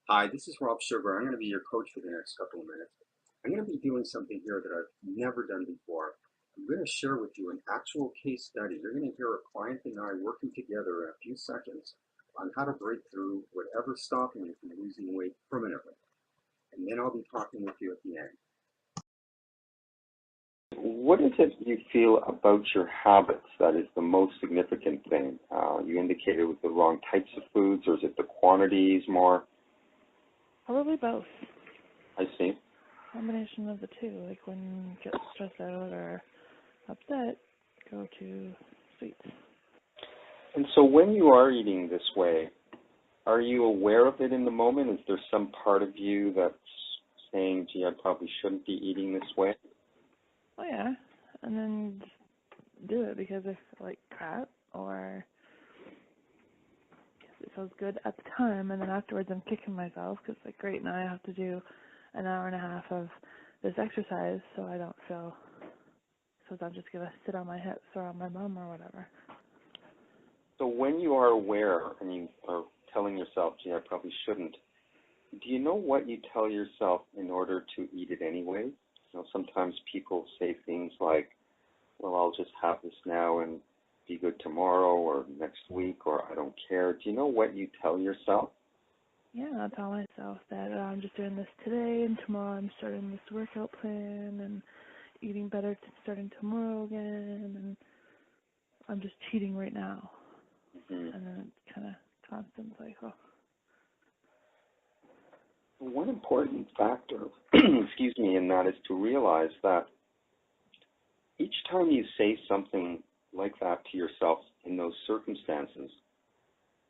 Hi, this is Rob Sugar. I'm going to be your coach for the next couple of minutes. I'm going to be doing something here that I've never done before. I'm going to share with you an actual case study. You're going to hear a client and I working together in a few seconds on how to break through whatever's stopping you from losing weight permanently. And then I'll be talking with you at the end. What is it you feel about your habits that is the most significant thing? You indicated with the wrong types of foods, or is it the quantities more? Probably both. I see. Combination of the two. Like when you get stressed out or upset, go to sweets. And so when you are eating this way, are you aware of it in the moment? Is there some part of you that's saying, gee, I probably shouldn't be eating this way? Oh yeah. And then just do it because I feel like crap or it feels good at the time, and then afterwards I'm kicking myself because like, great, now I have to do an hour and a half of this exercise so I don't feel so I'm just going to sit on my hips or on my bum or whatever. So when you are aware and you are telling yourself, gee, I probably shouldn't, do you know what you tell yourself in order to eat it anyway? You know, sometimes people say things like, well, I'll just have this now and be good tomorrow or next week, or I don't care. Do you know what you tell yourself? Yeah, I tell myself that I'm just doing this today, and tomorrow I'm starting this workout plan and eating better starting tomorrow again, and I'm just cheating right now. Mm-hmm. And then it's kind of constant cycle. One important factor, excuse me, in that is to realize that each time you say something like that to yourself in those circumstances,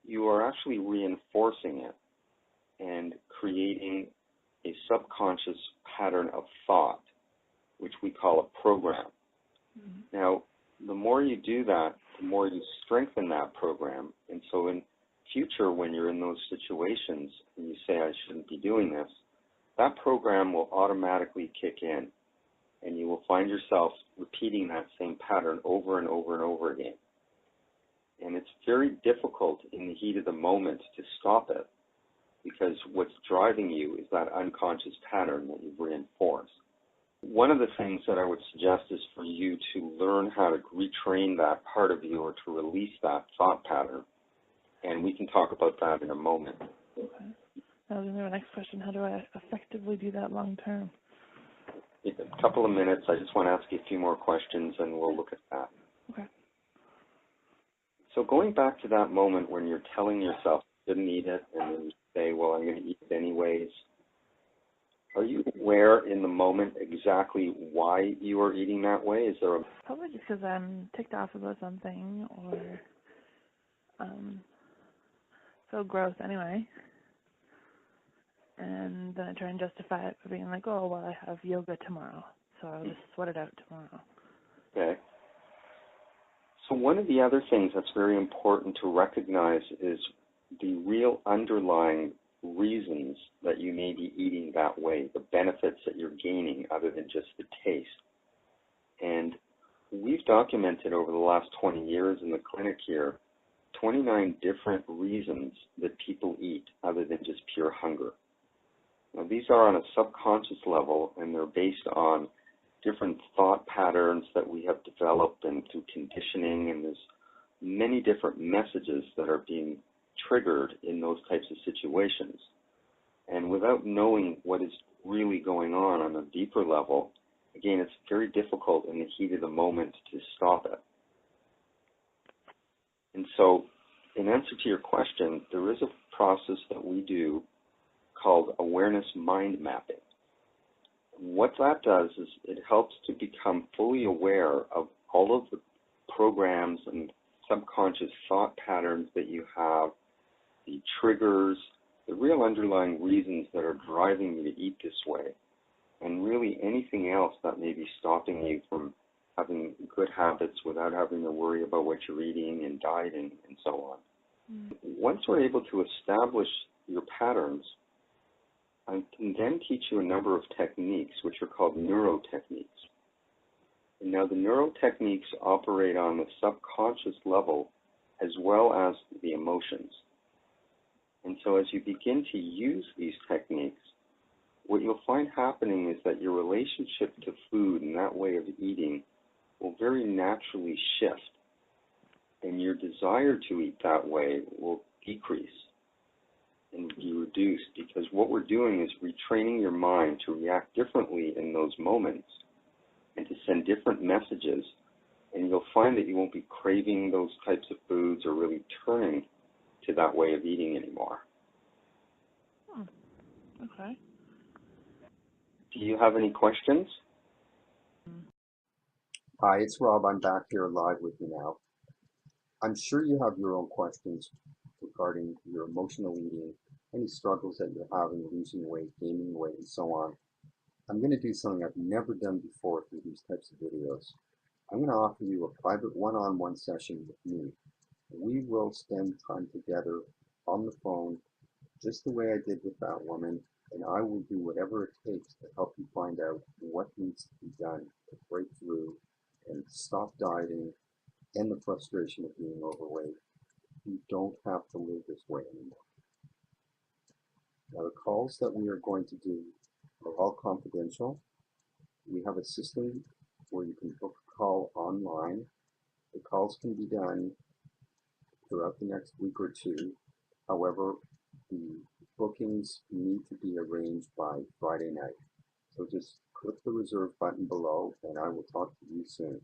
you are actually reinforcing it and creating a subconscious pattern of thought, which we call a program. Mm-hmm. Now, the more you do that, the more you strengthen that program. And so in future, when you're in those situations and you say, I shouldn't be doing this, that program will automatically kick in, and you will find yourself repeating that same pattern over and over and over again. And it's very difficult in the heat of the moment to stop it, because what's driving you is that unconscious pattern that you've reinforced. One of the things that I would suggest is for you to learn how to retrain that part of you or to release that thought pattern. And we can talk about that in a moment. Okay. That was my next question. How do I effectively do that long term? In a couple of minutes, I just want to ask you a few more questions and we'll look at that. Okay. So going back to that moment when you're telling yourself you didn't eat it and then you say, well, I'm going to eat it anyways, are you aware in the moment exactly why you are eating that way? Is there a... Probably just because I'm ticked off about something or feel gross anyway. And then I try and justify it by being like, oh, well, I have yoga tomorrow, so I'll just sweat it out tomorrow. Okay. So one of the other things that's very important to recognize is the real underlying reasons that you may be eating that way, the benefits that you're gaining other than just the taste. And we've documented over the last 20 years in the clinic here 29 different reasons that people eat other than just pure hunger. Now, these are on a subconscious level, and they're based on different thought patterns that we have developed and through conditioning, and there's many different messages that are being triggered in those types of situations. And without knowing what is really going on a deeper level, again, it's very difficult in the heat of the moment to stop it. And so, in answer to your question, there is a process that we do called awareness mind mapping. What that does is it helps to become fully aware of all of the programs and subconscious thought patterns that you have, the triggers, the real underlying reasons that are driving you to eat this way, and really anything else that may be stopping you from having good habits without having to worry about what you're eating and dieting and so on. Once we're able to establish your patterns, I can then teach you a number of techniques which are called neurotechniques. And now the neurotechniques operate on the subconscious level as well as the emotions. And so as you begin to use these techniques, what you'll find happening is that your relationship to food and that way of eating will very naturally shift, and your desire to eat that way will decrease and be reduced, because what we're doing is retraining your mind to react differently in those moments and to send different messages, and you'll find that you won't be craving those types of foods or really turning to that way of eating anymore. Okay. Do you have any questions? Hi, it's Rob. I'm back here live with you now. I'm sure you have your own questions regarding your emotional eating, any struggles that you're having, losing weight, gaining weight, and so on. I'm going to do something I've never done before through these types of videos. I'm going to offer you a private one-on-one session with me. We will spend time together on the phone, just the way I did with that woman, and I will do whatever it takes to help you find out what needs to be done to break through and stop dieting and the frustration of being overweight. You don't have to live this way anymore. Now, the calls that we are going to do are all confidential. We have a system where you can book a call online. The calls can be done throughout the next week or two. However, the bookings need to be arranged by Friday night. So just click the reserve button below, and I will talk to you soon.